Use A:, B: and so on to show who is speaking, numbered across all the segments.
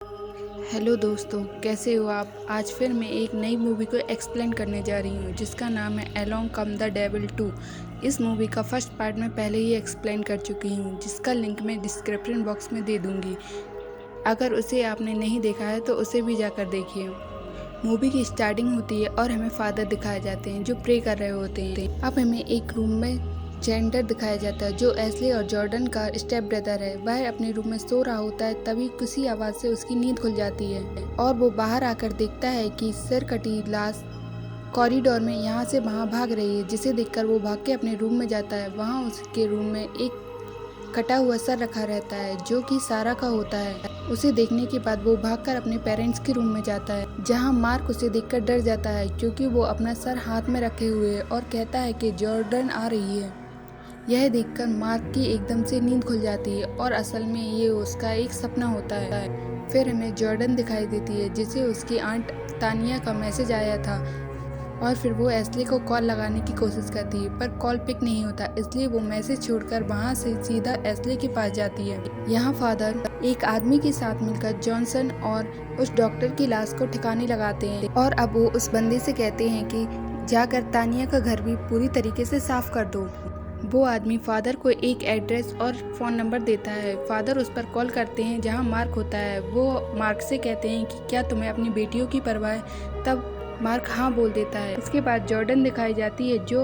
A: Hello दोस्तों, कैसे हो आप। आज फिर मैं एक नई मूवी को एक्सप्लेन करने जा रही हूँ जिसका नाम है अलोंग कम द डेविल 2। इस मूवी का फर्स्ट पार्ट मैं पहले ही एक्सप्लेन कर चुकी हूँ जिसका लिंक मैं डिस्क्रिप्शन बॉक्स में दे दूँगी। अगर उसे आपने नहीं देखा है तो उसे भी जाकर देखिए। मूवी की स्टार्टिंग होती है और हमें फादर दिखाए जाते हैं जो प्रे कर रहे होते हैं। अब हमें एक रूम में जेंडर दिखाया जाता है जो एस्ले और जॉर्डन का स्टेप ब्रदर है। वह अपने रूम में सो रहा होता है, तभी किसी आवाज़ से उसकी नींद खुल जाती है और वो बाहर आकर देखता है कि सिर कटी लाश कॉरिडोर में यहाँ से वहाँ भाग रही है, जिसे देखकर वो भाग के अपने रूम में जाता है। वहाँ उसके रूम में एक कटा हुआ सर रखा रहता है जो कि सारा का होता है। उसे देखने के बाद वो भागकर अपने पेरेंट्स के रूम में जाता है, जहां मार्क उसे देखकर डर जाता है क्योंकि वो अपना सर हाथ में रखे हुए है और कहता है कि जॉर्डन आ रही है। यह देखकर मार्क की एकदम से नींद खुल जाती है और असल में ये उसका एक सपना होता है। फिर हमें जॉर्डन दिखाई देती है जिसे उसकी आंट तानिया का मैसेज आया था और फिर वो एस्ले को कॉल लगाने की कोशिश करती है पर कॉल पिक नहीं होता, इसलिए वो मैसेज छोड़कर वहाँ से सीधा एस्ले के पास जाती है। यहाँ फादर एक आदमी के साथ मिलकर जॉनसन और उस डॉक्टर की लाश को ठिकाने लगाते हैं और अब वो उस बंदे से कहते हैं कि जाकर तानिया का घर भी पूरी तरीके से साफ कर दो। वो आदमी फादर को एक एड्रेस और फ़ोन नंबर देता है। फादर उस पर कॉल करते हैं जहाँ मार्क होता है। वो मार्क से कहते हैं कि क्या तुम्हें अपनी बेटियों की परवाह है, तब मार्क हाँ बोल देता है। इसके बाद जॉर्डन दिखाई जाती है जो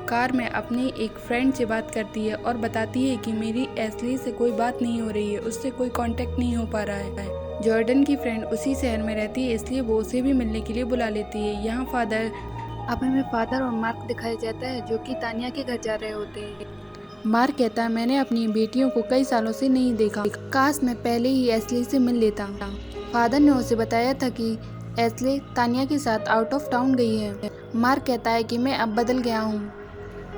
A: कार में अपनी एक फ्रेंड से बात करती है और बताती है कि मेरी एस्ली से कोई बात नहीं हो रही है, उससे कोई कांटेक्ट नहीं हो पा रहा है। जॉर्डन की फ्रेंड उसी शहर में रहती है, इसलिए वो उसे भी मिलने के लिए बुला लेती है। यहाँ अब हमें फादर और मार्क दिखाया जाता है जो कि तानिया के घर जा रहे होते हैं। मार्क कहता है मैंने अपनी बेटियों को कई सालों से नहीं देखा, काश मैं पहले ही एस्ली से मिल लेता। फादर ने उसे बताया था कि एस्ले तानिया के साथ आउट ऑफ टाउन गई है। मार्क कहता है कि मैं अब बदल गया हूँ,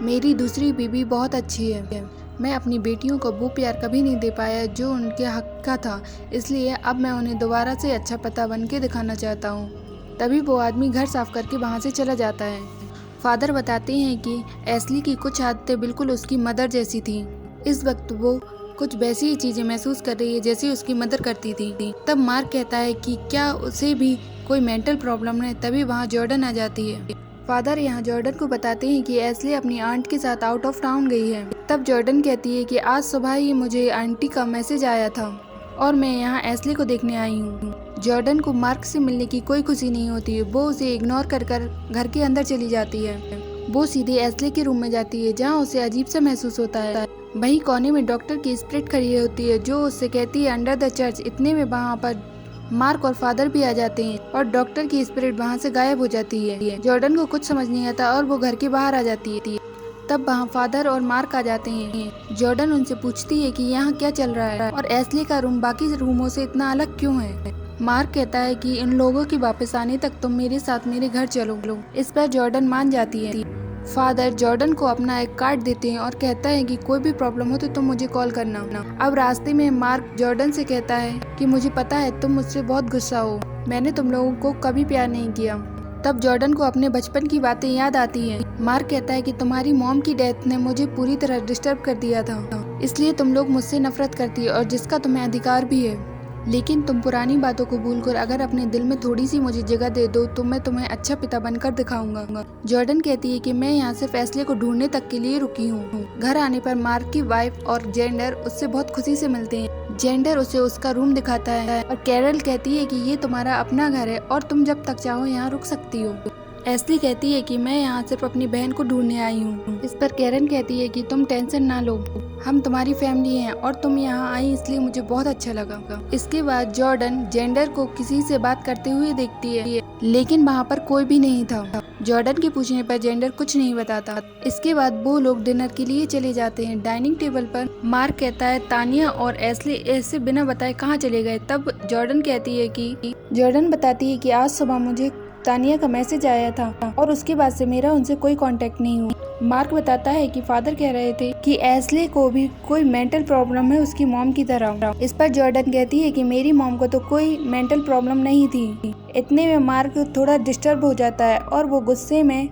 A: मेरी दूसरी बीवी बहुत अच्छी है। मैं अपनी बेटियों को वो प्यार कभी नहीं दे पाया जो उनके हक का था, इसलिए अब मैं उन्हें दोबारा से अच्छा पता बन के दिखाना चाहता हूँ। तभी वो आदमी घर साफ करके वहाँ से चला जाता है। फादर बताते हैं कि एस्ली की कुछ आदतें बिल्कुल उसकी मदर जैसी थी। इस वक्त वो कुछ वैसी ही चीज़ें महसूस कर रही है जैसी उसकी मदर करती थी। तब मार्क कहता है कि क्या उसे भी कोई मेंटल प्रॉब्लम है, तभी वहाँ जॉर्डन आ जाती है। फादर यहाँ जॉर्डन को बताते हैं कि एस्ली अपनी आंट के साथ आउट ऑफ टाउन गई है। तब जॉर्डन कहती है कि आज सुबह ही मुझे आंटी का मैसेज आया था और मैं यहाँ एस्ली को देखने आई हूँ। जॉर्डन को मार्क से मिलने की कोई खुशी नहीं होती है, वो उसे इग्नोर कर घर के अंदर चली जाती है। वो सीधे एस्ले के रूम में जाती है जहाँ उसे अजीब सा महसूस होता है। वहीं कोने में डॉक्टर की स्पिरिट खड़ी होती है जो उससे कहती है अंडर द चर्च। इतने में वहाँ पर मार्क और फादर भी आ जाते हैं और डॉक्टर की स्पिरिट वहाँ से गायब हो जाती है। जॉर्डन को कुछ समझ नहीं आता और वो घर के बाहर आ जाती है। तब वहाँ फादर और मार्क आ जाते हैं। जॉर्डन उनसे पूछती है कि यहाँ क्या चल रहा है और एस्ले का रूम बाकी रूमों से इतना अलग क्यों है। मार्क कहता है कि इन लोगों के वापस आने तक तुम मेरे साथ मेरे घर चलो। इस पर जॉर्डन मान जाती है। फादर जॉर्डन को अपना एक कार्ड देते हैं और कहता है कि कोई भी प्रॉब्लम हो तो तुम मुझे कॉल करना। अब रास्ते में मार्क जॉर्डन से कहता है कि मुझे पता है तुम मुझसे बहुत गुस्सा हो, मैंने तुम लोगों को कभी प्यार नहीं किया। तब जॉर्डन को अपने बचपन की बातें याद आती हैं। मार्क कहता है कि तुम्हारी मॉम की डेथ ने मुझे पूरी तरह डिस्टर्ब कर दिया था, इसलिए तुम लोग मुझसे नफरत करती है और जिसका तुम्हें अधिकार भी है। लेकिन तुम पुरानी बातों को भूलकर अगर अपने दिल में थोड़ी सी मुझे जगह दे दो तो मैं तुम्हें अच्छा पिता बनकर दिखाऊंगा। जॉर्डन कहती है कि मैं यहाँ से फैसले को ढूंढने तक के लिए रुकी हूँ। घर आने पर मार्क की वाइफ और जेंडर उससे बहुत खुशी से मिलते हैं। जेंडर उसे उसका रूम दिखाता है और कैरल कहती है कि ये तुम्हारा अपना घर है और तुम जब तक चाहो यहाँ रुक सकती हो। एस्ली कहती है कि मैं यहाँ सिर्फ अपनी बहन को ढूंढने आई हूँ। इस पर कैरन कहती है कि तुम टेंशन ना लो, हम तुम्हारी फैमिली हैं और तुम यहाँ आई इसलिए मुझे बहुत अच्छा लगा। इसके बाद जॉर्डन जेंडर को किसी से बात करते हुए देखती है, लेकिन वहाँ पर कोई भी नहीं था। जॉर्डन के पूछने पर जेंडर कुछ नहीं बताता। इसके बाद वो लोग डिनर के लिए चले जाते हैं। डाइनिंग टेबल पर मार्क कहता है तानिया और एस्ली ऐसे बिना बताए कहाँ चले गए। तब जॉर्डन बताती है कि आज सुबह मुझे तानिया का मैसेज आया था और उसके बाद से मेरा उनसे कोई कांटेक्ट नहीं हुआ। मार्क बताता है कि फादर कह रहे थे कि एस्ले को भी कोई मेंटल प्रॉब्लम है उसकी मॉम की तरह। इस पर जॉर्डन कहती है कि मेरी मॉम को तो कोई मेंटल प्रॉब्लम नहीं थी। इतने में मार्क थोड़ा डिस्टर्ब हो जाता है और वो गुस्से में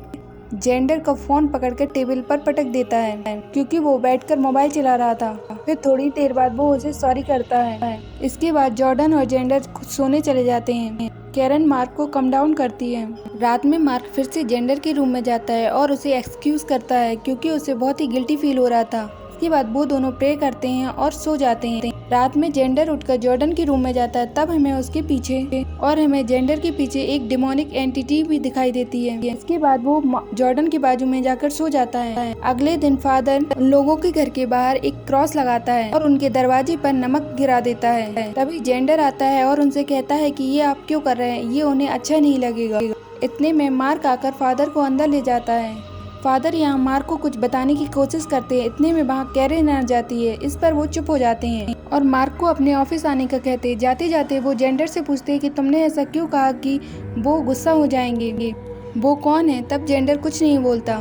A: जेंडर का फोन पकड़कर टेबल पर पटक देता है क्योंकि वो बैठकर मोबाइल चला रहा था। फिर थोड़ी देर बाद वो उसे सॉरी करता है। इसके बाद जॉर्डन और जेंडर सोने चले जाते हैं। कैरन मार्क को कम डाउन करती है। रात में मार्क फिर से जेंडर के रूम में जाता है और उसे एक्सक्यूज करता है क्योंकि उसे बहुत ही गिल्टी फील हो रहा था। इसके बाद वो दोनों प्रे करते हैं और सो जाते हैं। रात में जेंडर उठकर जॉर्डन के रूम में जाता है, तब हमें जेंडर के पीछे एक डिमोनिक एंटिटी भी दिखाई देती है। इसके बाद वो जॉर्डन के बाजू में जाकर सो जाता है। अगले दिन फादर लोगों के घर के बाहर एक क्रॉस लगाता है और उनके दरवाजे पर नमक गिरा देता है। तभी जेंडर आता है और उनसे कहता है कि ये आप क्यों कर रहे हैं, ये उन्हें अच्छा नहीं लगेगा। इतने में मार्क आकर फादर को अंदर ले जाता है। फादर यहाँ मार्क को कुछ बताने की कोशिश करते हैं। इतने में वहाँ कैरन आ जाती है। इस पर वो चुप हो जाते हैं और मार्क को अपने ऑफिस आने का कहते हैं। जाते जाते वो जेंडर से पूछते हैं कि तुमने ऐसा क्यों कहा कि वो गुस्सा हो जाएंगे, वो कौन है। तब जेंडर कुछ नहीं बोलता।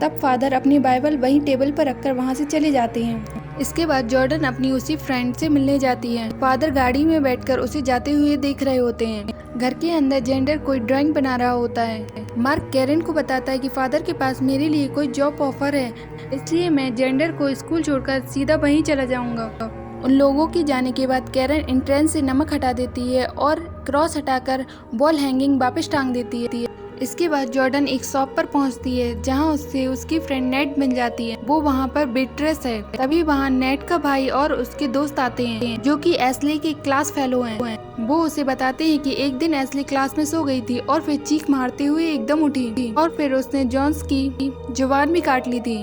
A: तब फादर अपनी बाइबल वहीं टेबल पर रखकर वहाँ से चले जाते हैं। इसके बाद जॉर्डन अपनी उसी फ्रेंड से मिलने जाती है। फादर गाड़ी में बैठकर उसे जाते हुए देख रहे होते हैं। घर के अंदर जेंडर कोई ड्राइंग बना रहा होता है। मार्क कैरन को बताता है कि फादर के पास मेरे लिए कोई जॉब ऑफर है, इसलिए मैं जेंडर को स्कूल छोड़कर सीधा वहीं चला जाऊंगा। उन लोगों के जाने के बाद कैरन एंट्रेंस से नमक हटा देती है और क्रॉस हटाकर वॉल हैंगिंग वापस टांग देती है। इसके बाद जॉर्डन एक शॉप पर पहुंचती है जहां उससे उसकी फ्रेंड नेट मिल जाती है। वो वहां पर वेट्रेस है। तभी वहां नेट का भाई और उसके दोस्त आते हैं जो कि एस्ले के क्लास फेलो हैं। वो उसे बताते हैं कि एक दिन एस्ले क्लास में सो गई थी और फिर चीख मारते हुए एकदम उठी और फिर उसने जॉन्स की जुबान भी काट ली थी।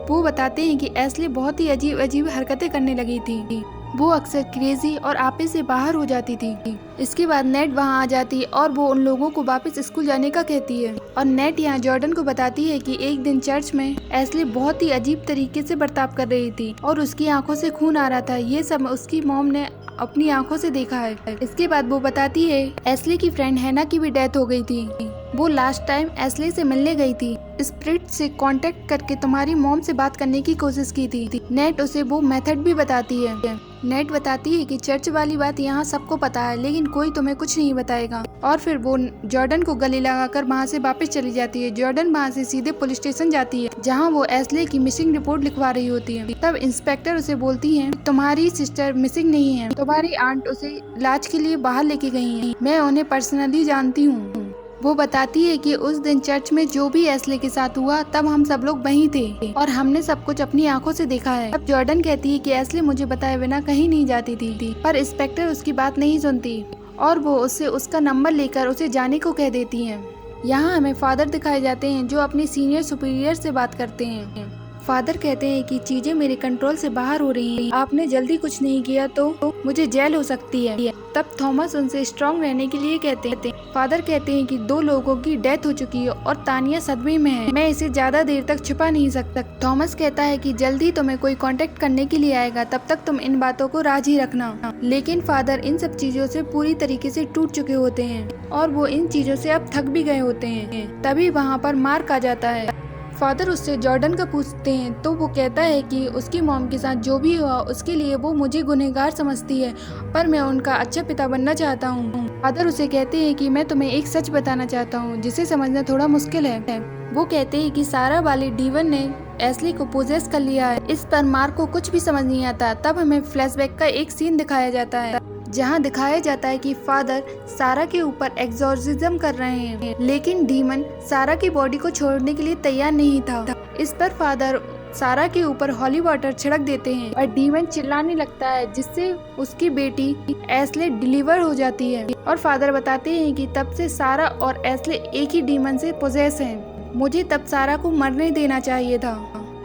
A: वो बताते हैं कि एस्ले बहुत ही अजीब अजीब हरकतें करने लगी थी। वो अक्सर क्रेजी और आपे से बाहर हो जाती थी। इसके बाद नेट वहाँ आ जाती है और वो उन लोगों को वापस स्कूल जाने का कहती है। और नेट यहाँ जॉर्डन को बताती है कि एक दिन चर्च में एस्ले बहुत ही अजीब तरीके से बर्ताव कर रही थी और उसकी आंखों से खून आ रहा था। ये सब उसकी मॉम ने अपनी आंखों से देखा है। इसके बाद वो बताती है एस्ले की फ्रेंड हैना की भी डेथ हो गई थी। वो लास्ट टाइम एस्ले से मिलने गई थी। स्पिरिट से कांटेक्ट करके तुम्हारी मॉम से बात करने की कोशिश की थी। नेट उसे वो मेथड भी बताती है। नेट बताती है कि चर्च वाली बात यहाँ सबको पता है, लेकिन कोई तुम्हें कुछ नहीं बताएगा। और फिर वो जॉर्डन को गले लगाकर वहाँ से वापस चली जाती है। जॉर्डन वहाँ से सीधे पुलिस स्टेशन जाती है जहाँ वो एस्ले की मिसिंग रिपोर्ट लिखवा रही होती है। तब इंस्पेक्टर उसे बोलती है तुम्हारी सिस्टर मिसिंग नहीं है, तुम्हारी आंट उसे इलाज के लिए बाहर लेके गई है, मैं उन्हें पर्सनली जानती हूँ। वो बताती है कि उस दिन चर्च में जो भी एस्ले के साथ हुआ तब हम सब लोग वहीं थे और हमने सब कुछ अपनी आंखों से देखा है। अब जॉर्डन कहती है कि एस्ले मुझे बताए बिना कहीं नहीं जाती थी, पर इंस्पेक्टर उसकी बात नहीं सुनती और वो उससे उसका नंबर लेकर उसे जाने को कह देती है। यहाँ हमें फादर दिखाए जाते हैं जो अपनी सीनियर सुपीरियर से बात करते हैं। फादर कहते हैं कि चीजें मेरे कंट्रोल से बाहर हो रही हैं, आपने जल्दी कुछ नहीं किया तो मुझे जेल हो सकती है। तब थॉमस उनसे स्ट्रांग रहने के लिए कहते हैं। फादर कहते हैं कि 2 लोगों की डेथ हो चुकी है और तानिया सदमे में है, मैं इसे ज्यादा देर तक छुपा नहीं सकता। थॉमस कहता है कि जल्दी तुम्हें कोई कांटेक्ट करने के लिए आएगा, तब तक तुम इन बातों को राजी रखना। लेकिन फादर इन सब चीजों से पूरी तरीके से टूट चुके होते हैं और वो इन चीजों से अब थक भी गए होते हैं। तभी वहाँ पर मार्क आ जाता है। फादर उससे जॉर्डन का पूछते हैं तो वो कहता है कि उसकी मॉम के साथ जो भी हुआ उसके लिए वो मुझे गुनहगार समझती है, पर मैं उनका अच्छा पिता बनना चाहता हूँ। फादर उसे कहते हैं कि मैं तुम्हें एक सच बताना चाहता हूँ जिसे समझना थोड़ा मुश्किल है। वो कहते हैं कि सारा वाले डीवन ने एस्ले को पोजेस कर लिया है। इस पर मार्क को कुछ भी समझ नहीं आता। तब हमें फ्लैशबैक का एक सीन दिखाया जाता है जहां दिखाया जाता है कि फादर सारा के ऊपर एक्सॉर्सिज्म कर रहे हैं, लेकिन डीमन सारा की बॉडी को छोड़ने के लिए तैयार नहीं था। इस पर फादर सारा के ऊपर हॉली वाटर छिड़क देते हैं और डीमन चिल्लाने लगता है जिससे उसकी बेटी एस्ले डिलीवर हो जाती है। और फादर बताते हैं कि तब से सारा और एस्ले एक ही डीमन से पोजेस हैं। मुझे तब सारा को मरने देना चाहिए था।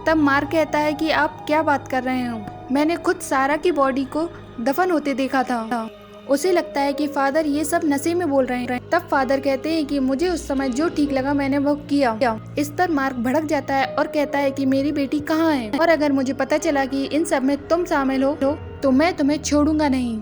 A: तब मार्क कहता है कि आप क्या बात कर रहे हो, मैंने खुद सारा की बॉडी को दफन होते देखा था। उसे लगता है कि फादर ये सब नशे में बोल रहे हैं। तब फादर कहते हैं कि मुझे उस समय जो ठीक लगा मैंने वो किया। इस पर मार्क भड़क जाता है और कहता है कि मेरी बेटी कहाँ है, और अगर मुझे पता चला कि इन सब में तुम शामिल हो तो मैं तुम्हें छोड़ूंगा नहीं।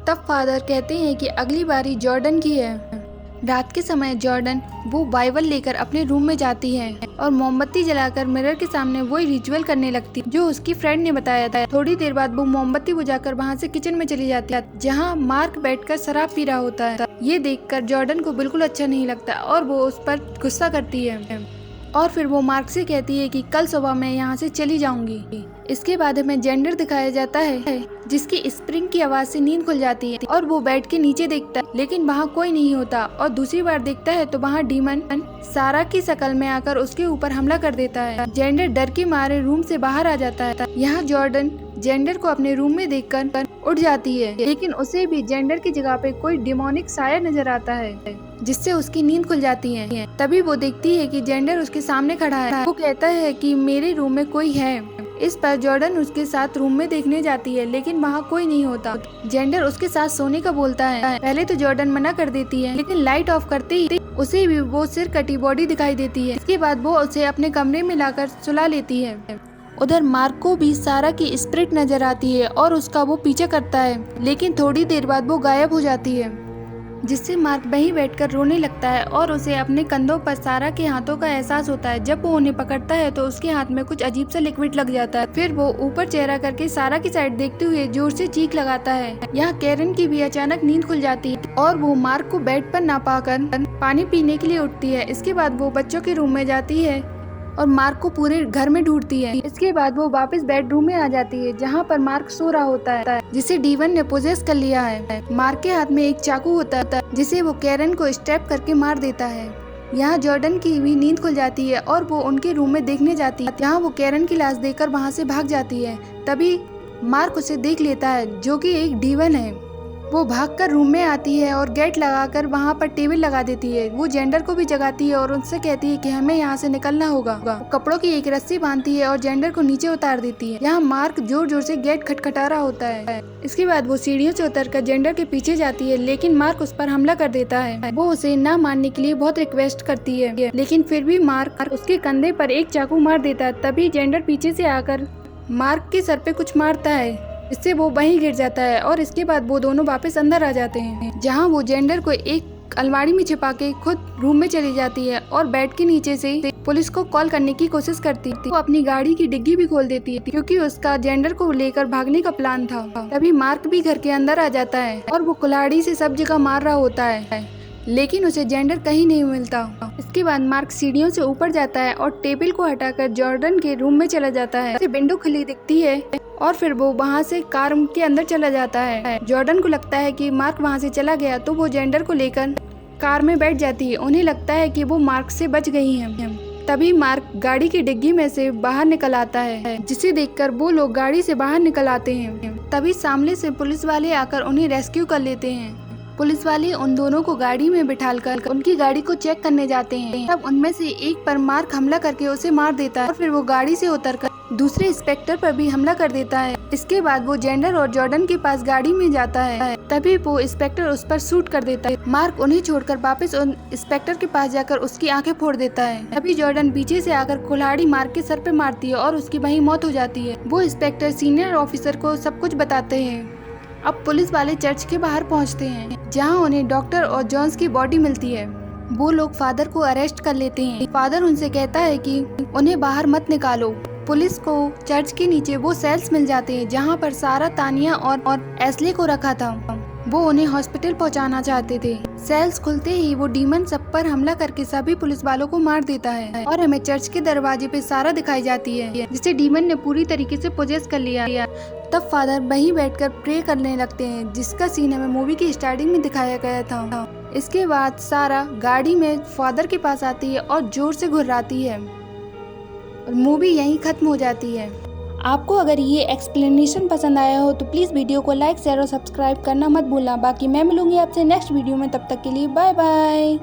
A: तब फादर कहते हैं कि अगली बारी जॉर्डन की है। रात के समय जॉर्डन वो बाइबल लेकर अपने रूम में जाती है और मोमबत्ती जलाकर मिरर के सामने वही रिचुअल करने लगती जो उसकी फ्रेंड ने बताया था। थोड़ी देर बाद वो मोमबत्ती बुझाकर वहाँ से किचन में चली जाती है जहाँ मार्क बैठकर शराब पी रहा होता है। ये देखकर जॉर्डन को बिल्कुल अच्छा नहीं लगता और वो उस पर गुस्सा करती है और फिर वो मार्क से कहती है कि कल सुबह मैं यहाँ से चली जाऊंगी। इसके बाद हमें जेंडर दिखाया जाता है जिसकी स्प्रिंग की आवाज से नींद खुल जाती है और वो बेड के नीचे देखता है लेकिन वहाँ कोई नहीं होता और दूसरी बार देखता है तो वहाँ डीमन सारा की शक्ल में आकर उसके ऊपर हमला कर देता है। जेंडर डर के मारे रूम से बाहर आ जाता है। यहाँ जॉर्डन जेंडर को अपने रूम में देखकर उठ जाती है लेकिन उसे भी जेंडर की जगह पे कोई डिमोनिक साया नजर आता है जिससे उसकी नींद खुल जाती है। तभी वो देखती है कि जेंडर उसके सामने खड़ा है। वो कहता है कि मेरे रूम में कोई है। इस पर जॉर्डन उसके साथ रूम में देखने जाती है लेकिन वहाँ कोई नहीं होता। जेंडर उसके साथ सोने का बोलता है। पहले तो जॉर्डन मना कर देती है लेकिन लाइट ऑफ करते ही उसे भी वो सिर कटी बॉडी दिखाई देती है। इसके बाद वो उसे अपने कमरे में लाकर सुला लेती है। उधर मार्क को भी सारा की स्पिरिट नजर आती है और उसका वो पीछा करता है लेकिन थोड़ी देर बाद वो गायब हो जाती है जिससे मार्क वहीं बैठकर रोने लगता है और उसे अपने कंधों पर सारा के हाथों का एहसास होता है। जब वो उन्हें पकड़ता है तो उसके हाथ में कुछ अजीब सा लिक्विड लग जाता है। फिर वो ऊपर चेहरा करके सारा की साइड देखते हुए जोर से चीख लगाता है। यहाँ कैरन की भी अचानक नींद खुल जाती है और वो मार्क को बेड पर ना पाकर पानी पीने के लिए उठती है। इसके बाद वो बच्चों के रूम में जाती है और मार्क को पूरे घर में ढूंढती है। इसके बाद वो वापस बेडरूम में आ जाती है जहाँ पर मार्क सो रहा होता है जिसे डीवन ने पोजेस कर लिया है। मार्क के हाथ में एक चाकू होता है जिसे वो कैरन को स्टेप करके मार देता है। यहाँ जॉर्डन की भी नींद खुल जाती है और वो उनके रूम में देखने जाती है। यहाँ वो कैरन की लाश देखकर वहाँ से भाग जाती है। तभी मार्क उसे देख लेता है जो कि एक डीवन है। वो भागकर रूम में आती है और गेट लगाकर वहाँ पर टेबल लगा देती है। वो जेंडर को भी जगाती है और उनसे कहती है कि हमें यहाँ से निकलना होगा। कपड़ों की एक रस्सी बांधती है और जेंडर को नीचे उतार देती है। यहाँ मार्क जोर जोर से गेट खटखटा रहा होता है। इसके बाद वो सीढ़ियों से उतरकर जेंडर के पीछे जाती है लेकिन मार्क उस पर हमला कर देता है। वो उसे ना मारने के लिए बहुत रिक्वेस्ट करती है लेकिन फिर भी मार्क उसके कंधे पर एक चाकू मार देता है। तभी जेंडर पीछे से आकर मार्क के सर पे कुछ मारता है इससे वो वहीं गिर जाता है और इसके बाद वो दोनों वापस अंदर आ जाते हैं जहां वो जेंडर को एक अलमारी में छिपा के खुद रूम में चली जाती है और बेड के नीचे से पुलिस को कॉल करने की कोशिश करती थी। वो अपनी गाड़ी की डिग्गी भी खोल देती है क्योंकि उसका जेंडर को लेकर भागने का प्लान था। तभी मार्क भी घर के अंदर आ जाता है और वो कुल्हाड़ी से सब जगह मार रहा होता है लेकिन उसे जेंडर कहीं नहीं मिलता। इसके बाद मार्क सीढ़ियों से ऊपर जाता है और टेबल को हटाकर जॉर्डन के रूम में चला जाता है। उसे विंडो खुली दिखती है और फिर वो वहाँ से कार के अंदर चला जाता है। जॉर्डन को लगता है कि मार्क वहाँ से चला गया तो वो जेंडर को लेकर कार में बैठ जाती है। उन्हें लगता है कि वो मार्क से बच गई हैं। तभी मार्क गाड़ी की डिग्गी में से बाहर निकल आता है जिसे देखकर वो लोग गाड़ी से बाहर निकल आते हैं। तभी सामने से पुलिस वाले आकर उन्हें रेस्क्यू कर लेते हैं। पुलिस वाले उन दोनों को गाड़ी में बिठाकर उनकी गाड़ी को चेक करने जाते हैं। तब उनमें से एक पर मार्क हमला करके उसे मार देता है और फिर वो गाड़ी से उतरकर दूसरे इंस्पेक्टर पर भी हमला कर देता है। इसके बाद वो जेंडर और जॉर्डन के पास गाड़ी में जाता है। तभी वो इंस्पेक्टर उस पर शूट कर देता है। मार्क उन्हें छोड़कर वापस उन इंस्पेक्टर के पास जाकर उसकी आंखें फोड़ देता है। तभी जॉर्डन पीछे से आकर कुल्हाड़ी मार्क के सर पे मारती है और उसकी वहीं मौत हो जाती है। वो इंस्पेक्टर सीनियर ऑफिसर को सब कुछ बताते हैं। अब पुलिस वाले चर्च के बाहर पहुंचते हैं जहां उन्हें डॉक्टर और जॉन्स की बॉडी मिलती है। वो लोग फादर को अरेस्ट कर लेते हैं। फादर उनसे कहता है कि उन्हें बाहर मत निकालो। पुलिस को चर्च के नीचे वो सेल्स मिल जाते हैं जहां पर सारा, तानिया और एस्ले को रखा था। वो उन्हें हॉस्पिटल पहुंचाना चाहते थे। सेल्स खुलते ही वो डीमन सब पर हमला करके सभी पुलिस वालों को मार देता है और हमें चर्च के दरवाजे पे सारा दिखाई जाती है जिसे डीमन ने पूरी तरीके से पोजेस कर लिया। तब फादर वहीं बैठकर प्रे करने लगते हैं जिसका सीन हमें मूवी की स्टार्टिंग में दिखाया गया था। इसके बाद सारा गाड़ी में फादर के पास आती है और जोर से घुर्राती है और मूवी यहीं खत्म हो जाती है। आपको अगर ये एक्सप्लेनेशन पसंद आया हो तो प्लीज़ वीडियो को लाइक, शेयर और सब्सक्राइब करना मत भूलना। बाकी मैं मिलूंगी आपसे नेक्स्ट वीडियो में, तब तक के लिए बाय बाय।